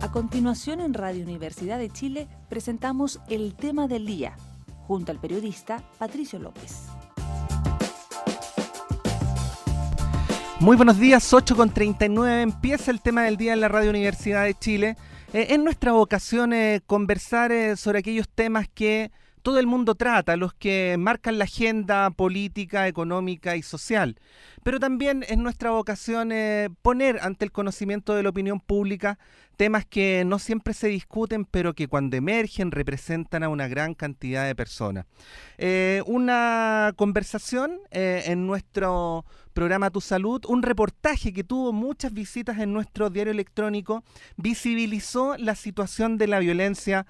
A continuación, en Radio Universidad de Chile, presentamos el tema del día, junto al periodista Patricio López. Muy buenos días, 8:39, empieza el tema del día en la Radio Universidad de Chile. Es nuestra vocación conversar sobre aquellos temas que todo el mundo trata, los que marcan la agenda política, económica y social. Pero también es nuestra vocación poner ante el conocimiento de la opinión pública temas que no siempre se discuten, pero que cuando emergen representan a una gran cantidad de personas. Una conversación en nuestro programa Tu Salud, un reportaje que tuvo muchas visitas en nuestro diario electrónico, visibilizó la situación de la violencia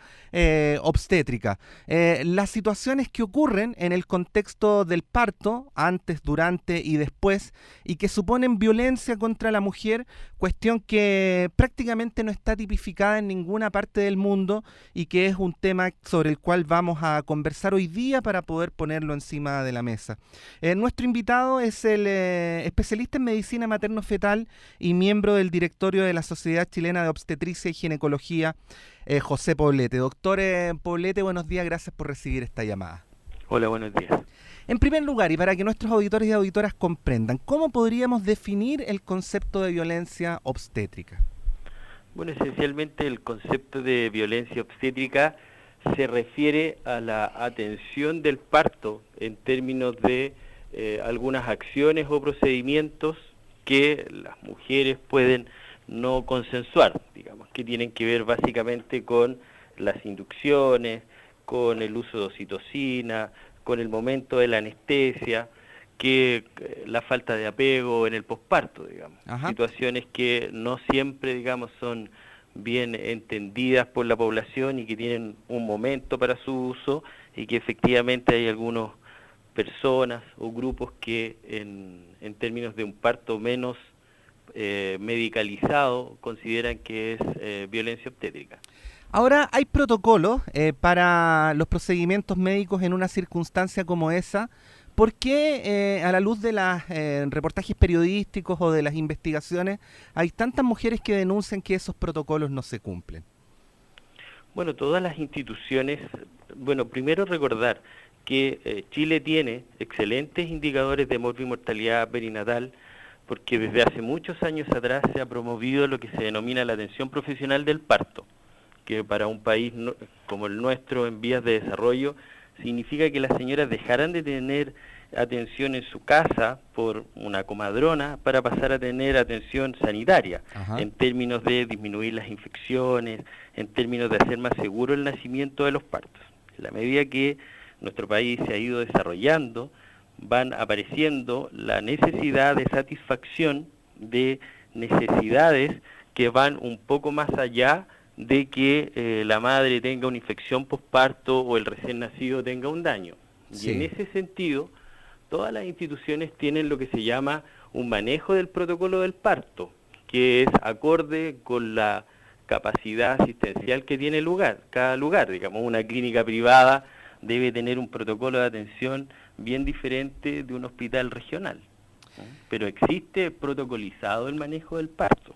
obstétrica. Las situaciones que ocurren en el contexto del parto, antes, durante y después, y que suponen violencia contra la mujer, cuestión que prácticamente no está tipificada en ninguna parte del mundo y que es un tema sobre el cual vamos a conversar hoy día para poder ponerlo encima de la mesa. Nuestro invitado es el especialista en medicina materno-fetal y miembro del directorio de la Sociedad Chilena de Obstetricia y Ginecología, José Poblete. Doctor Poblete, buenos días, gracias por recibir esta llamada. Hola, buenos días. En primer lugar, y para que nuestros auditores y auditoras comprendan, ¿cómo podríamos definir el concepto de violencia obstétrica? Bueno, esencialmente el concepto de violencia obstétrica se refiere a la atención del parto en términos de algunas acciones o procedimientos que las mujeres pueden no consensuar, digamos, que tienen que ver básicamente con las inducciones, con el uso de oxitocina, con el momento de la anestesia, que la falta de apego en el posparto, digamos. Ajá. Situaciones que no siempre, digamos, son bien entendidas por la población y que tienen un momento para su uso y que efectivamente hay algunas personas o grupos que en términos de un parto menos medicalizado consideran que es violencia obstétrica. Ahora, hay protocolos para los procedimientos médicos en una circunstancia como esa. ¿Por qué, a la luz de los reportajes periodísticos o de las investigaciones, hay tantas mujeres que denuncian que esos protocolos no se cumplen? Bueno, todas las instituciones, primero recordar que Chile tiene excelentes indicadores de morbimortalidad perinatal, porque desde hace muchos años atrás se ha promovido lo que se denomina la atención profesional del parto, que para un país como el nuestro en vías de desarrollo significa que las señoras dejarán de tener atención en su casa por una comadrona para pasar a tener atención sanitaria. Ajá. En términos de disminuir las infecciones, en términos de hacer más seguro el nacimiento de los partos. En la medida que nuestro país se ha ido desarrollando, van apareciendo la necesidad de satisfacción de necesidades que van un poco más allá de que la madre tenga una infección posparto o el recién nacido tenga un daño. Sí. Y en ese sentido, todas las instituciones tienen lo que se llama un manejo del protocolo del parto, que es acorde con la capacidad asistencial que tiene cada lugar. Digamos, una clínica privada debe tener un protocolo de atención bien diferente de un hospital regional. Pero existe protocolizado el manejo del parto.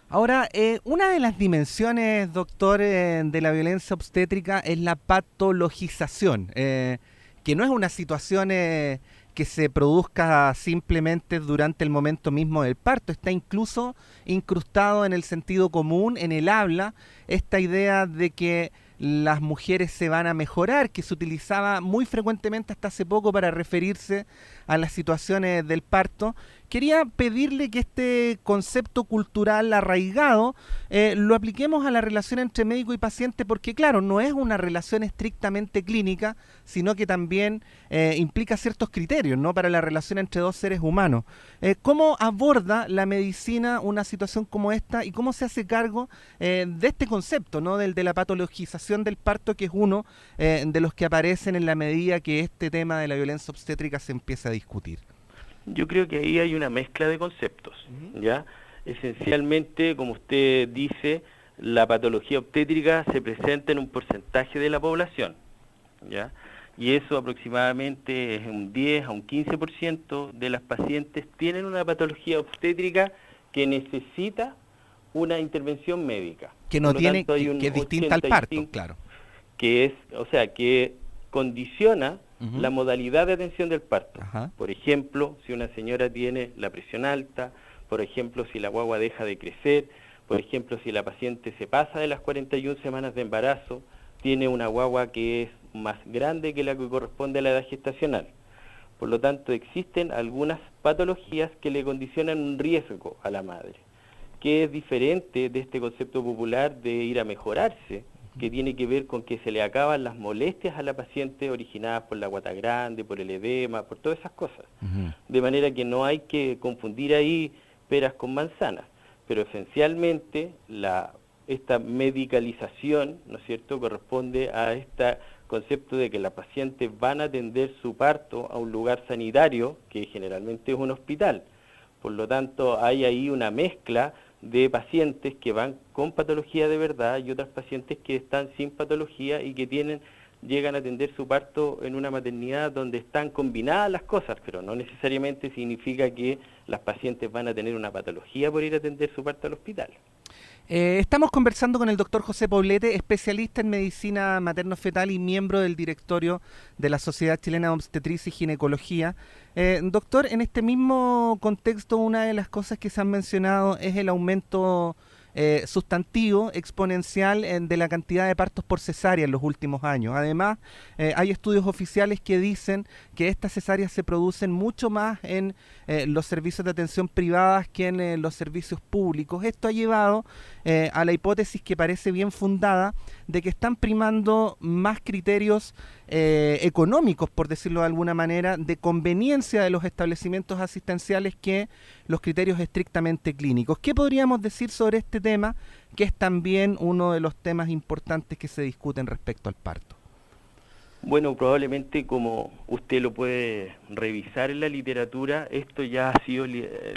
Ahora, una de las dimensiones, doctor, de la violencia obstétrica es la patologización, que no es una situación que se produzca simplemente durante el momento mismo del parto, está incluso incrustado en el sentido común, en el habla, esta idea de que las mujeres se van a mejorar, que se utilizaba muy frecuentemente hasta hace poco para referirse a las situaciones del parto. Quería pedirle que este concepto cultural arraigado lo apliquemos a la relación entre médico y paciente, porque claro, no es una relación estrictamente clínica, sino que también implica ciertos criterios, ¿no?, para la relación entre dos seres humanos. ¿Cómo aborda la medicina una situación como esta y cómo se hace cargo de este concepto, ¿no?, de la patologización del parto, que es uno de los que aparecen en la medida que este tema de la violencia obstétrica se empieza a discutir? Yo creo que ahí hay una mezcla de conceptos, ¿ya? Esencialmente, como usted dice, la patología obstétrica se presenta en un porcentaje de la población, ¿ya? Y eso aproximadamente es un 10 a un 15% de las pacientes tienen una patología obstétrica que necesita una intervención médica. Que no tiene, que es distinta al parto, claro. Que es, o sea, que condiciona la modalidad de atención del parto. Ajá. Por ejemplo, si una señora tiene la presión alta, por ejemplo, si la guagua deja de crecer, por ejemplo, si la paciente se pasa de las 41 semanas de embarazo, tiene una guagua que es más grande que la que corresponde a la edad gestacional. Por lo tanto, existen algunas patologías que le condicionan un riesgo a la madre, que es diferente de este concepto popular de ir a mejorarse, que tiene que ver con que se le acaban las molestias a la paciente originadas por la guata grande, por el edema, por todas esas cosas. De manera que no hay que confundir ahí peras con manzanas, pero esencialmente esta medicalización, ¿no es cierto?, corresponde a este concepto de que las pacientes van a atender su parto a un lugar sanitario, que generalmente es un hospital. Por lo tanto, hay ahí una mezcla de pacientes que van con patología de verdad y otras pacientes que están sin patología y que llegan a atender su parto en una maternidad donde están combinadas las cosas, pero no necesariamente significa que las pacientes van a tener una patología por ir a atender su parto al hospital. Estamos conversando con el doctor José Poblete, especialista en medicina materno-fetal y miembro del directorio de la Sociedad Chilena de Obstetricia y Ginecología. Doctor, en este mismo contexto, una de las cosas que se han mencionado es el aumento sustantivo, exponencial de la cantidad de partos por cesárea en los últimos años. Además, hay estudios oficiales que dicen que estas cesáreas se producen mucho más en los servicios de atención privadas que en los servicios públicos. Esto ha llevado a la hipótesis que parece bien fundada de que están primando más criterios económicos, por decirlo de alguna manera, de conveniencia de los establecimientos asistenciales que los criterios estrictamente clínicos. ¿Qué podríamos decir sobre este tema, que es también uno de los temas importantes que se discuten respecto al parto? Bueno, probablemente como usted lo puede revisar en la literatura, esto ya ha sido,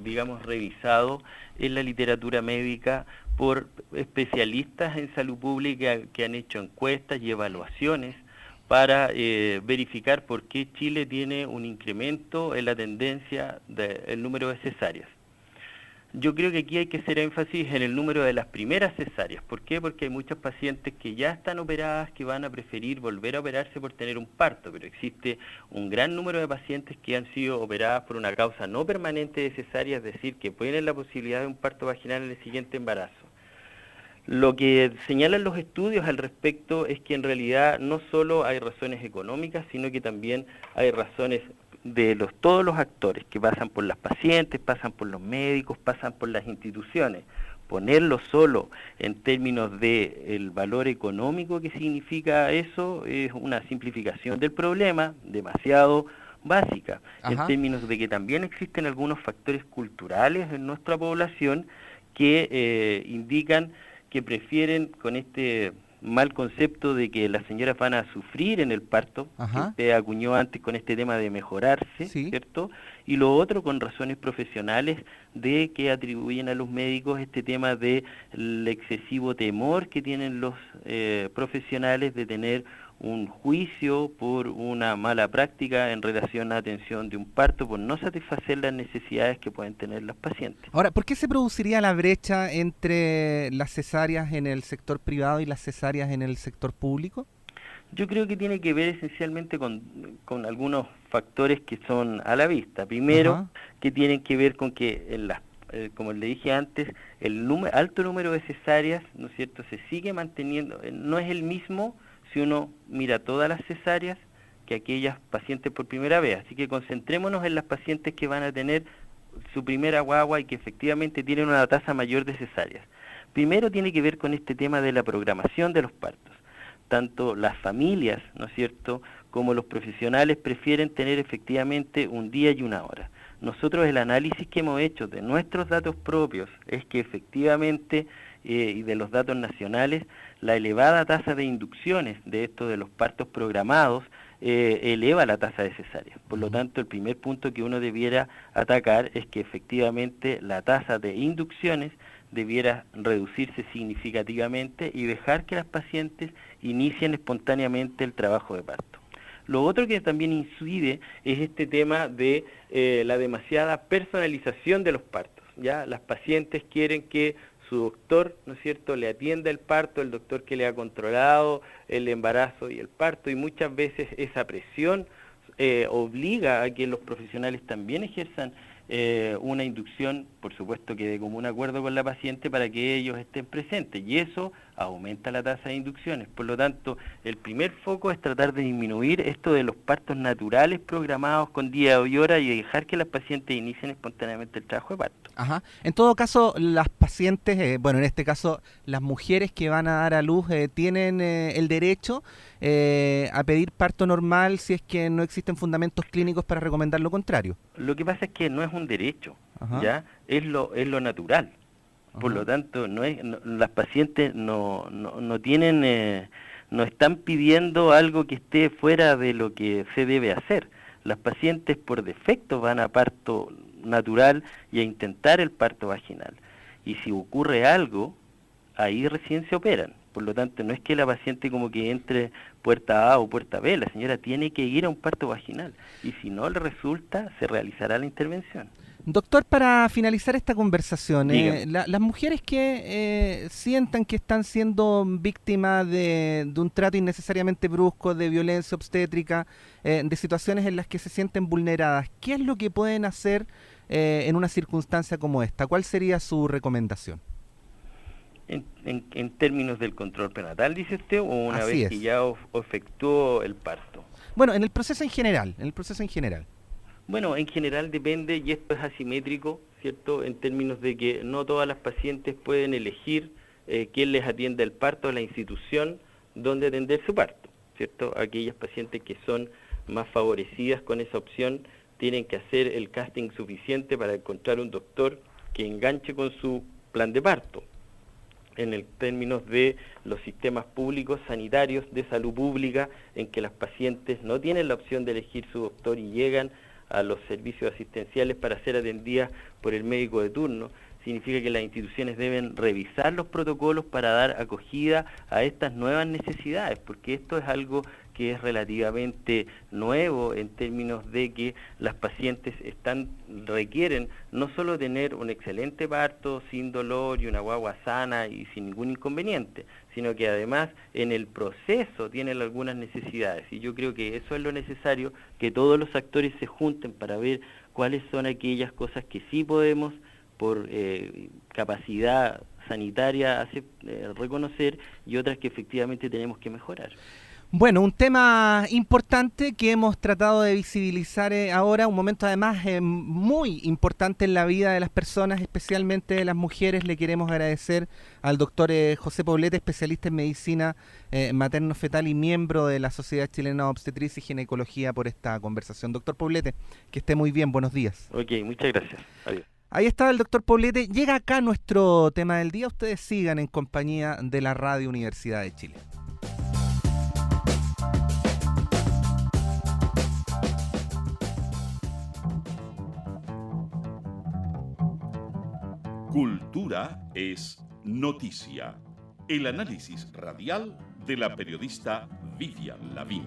digamos, revisado en la literatura médica por especialistas en salud pública que han hecho encuestas y evaluaciones para verificar por qué Chile tiene un incremento en la tendencia del número de cesáreas. Yo creo que aquí hay que hacer énfasis en el número de las primeras cesáreas. ¿Por qué? Porque hay muchas pacientes que ya están operadas que van a preferir volver a operarse por tener un parto, pero existe un gran número de pacientes que han sido operadas por una causa no permanente de cesárea, es decir, que tienen la posibilidad de un parto vaginal en el siguiente embarazo. Lo que señalan los estudios al respecto es que en realidad no solo hay razones económicas, sino que también hay razones de todos los actores que pasan por las pacientes, pasan por los médicos, pasan por las instituciones. Ponerlo solo en términos del valor económico que significa eso es una simplificación del problema demasiado básica. Ajá. En términos de que también existen algunos factores culturales en nuestra población que indican que prefieren, con este mal concepto de que las señoras van a sufrir en el parto, ajá, que usted acuñó antes con este tema de mejorarse, sí, ¿cierto? Y lo otro con razones profesionales de que atribuyen a los médicos este tema del excesivo temor que tienen los profesionales de tener un juicio por una mala práctica en relación a la atención de un parto, por no satisfacer las necesidades que pueden tener las pacientes. Ahora, ¿por qué se produciría la brecha entre las cesáreas en el sector privado y las cesáreas en el sector público? Yo creo que tiene que ver esencialmente con algunos factores que son a la vista. Primero, ajá, que tienen que ver con que en las como le dije antes, el alto número de cesáreas, ¿no es cierto?, se sigue manteniendo, no es el mismo si uno mira todas las cesáreas que aquellas pacientes por primera vez. Así que concentrémonos en las pacientes que van a tener su primera guagua y que efectivamente tienen una tasa mayor de cesáreas. Primero tiene que ver con este tema de la programación de los partos. Tanto las familias, ¿no es cierto?, como los profesionales prefieren tener efectivamente un día y una hora. Nosotros el análisis que hemos hecho de nuestros datos propios es que efectivamente, y de los datos nacionales, la elevada tasa de inducciones de esto de los partos programados eleva la tasa de cesárea. Por lo tanto, el primer punto que uno debiera atacar es que efectivamente la tasa de inducciones debiera reducirse significativamente y dejar que las pacientes inicien espontáneamente el trabajo de parto. Lo otro que también incide es este tema de la demasiada personalización de los partos. ¿Ya? Las pacientes quieren que su doctor, ¿no es cierto?, le atienda el parto, el doctor que le ha controlado el embarazo y el parto, y muchas veces esa presión obliga a que los profesionales también ejerzan una inducción, por supuesto que de común acuerdo con la paciente, para que ellos estén presentes, y eso aumenta la tasa de inducciones. Por lo tanto, el primer foco es tratar de disminuir esto de los partos naturales programados con día y hora y dejar que las pacientes inicien espontáneamente el trabajo de parto. Ajá. En todo caso, las pacientes, en este caso, las mujeres que van a dar a luz, tienen el derecho a pedir parto normal si es que no existen fundamentos clínicos para recomendar lo contrario. Lo que pasa es que no es un derecho, Ajá. ¿ya? Es lo natural. Por Ajá. lo tanto, las pacientes no tienen, no están pidiendo algo que esté fuera de lo que se debe hacer. Las pacientes por defecto van a parto natural y a intentar el parto vaginal. Y si ocurre algo, ahí recién se operan. Por lo tanto, no es que la paciente como que entre puerta A o puerta B, la señora tiene que ir a un parto vaginal. Y si no le resulta, se realizará la intervención. Doctor, para finalizar esta conversación, las mujeres que sientan que están siendo víctimas de un trato innecesariamente brusco, de violencia obstétrica, de situaciones en las que se sienten vulneradas, ¿qué es lo que pueden hacer en una circunstancia como esta? ¿Cuál sería su recomendación? En términos del control prenatal, dice usted, o una Así vez que ya efectuó el parto. Bueno, en el proceso en general, Bueno, en general depende, y esto es asimétrico, ¿cierto?, en términos de que no todas las pacientes pueden elegir quién les atienda el parto, la institución donde atender su parto, ¿cierto? Aquellas pacientes que son más favorecidas con esa opción tienen que hacer el casting suficiente para encontrar un doctor que enganche con su plan de parto. En el términos de los sistemas públicos sanitarios de salud pública, en que las pacientes no tienen la opción de elegir su doctor y llegan a los servicios asistenciales para ser atendidas por el médico de turno, significa que las instituciones deben revisar los protocolos para dar acogida a estas nuevas necesidades, porque esto es algo que es relativamente nuevo en términos de que las pacientes requieren no solo tener un excelente parto sin dolor y una guagua sana y sin ningún inconveniente, sino que además en el proceso tienen algunas necesidades, y yo creo que eso es lo necesario, que todos los actores se junten para ver cuáles son aquellas cosas que sí podemos por capacidad sanitaria reconocer, y otras que efectivamente tenemos que mejorar. Bueno, un tema importante que hemos tratado de visibilizar ahora, un momento además muy importante en la vida de las personas, especialmente de las mujeres. Le queremos agradecer al doctor José Poblete, especialista en medicina materno-fetal y miembro de la Sociedad Chilena de Obstetricia y Ginecología, por esta conversación. Doctor Poblete, que esté muy bien, buenos días. Ok, muchas gracias. Adiós. Ahí estaba el doctor Poblete. Llega acá nuestro tema del día. Ustedes sigan en compañía de la Radio Universidad de Chile. Cultura es noticia. El análisis radial de la periodista Vivian Lavín.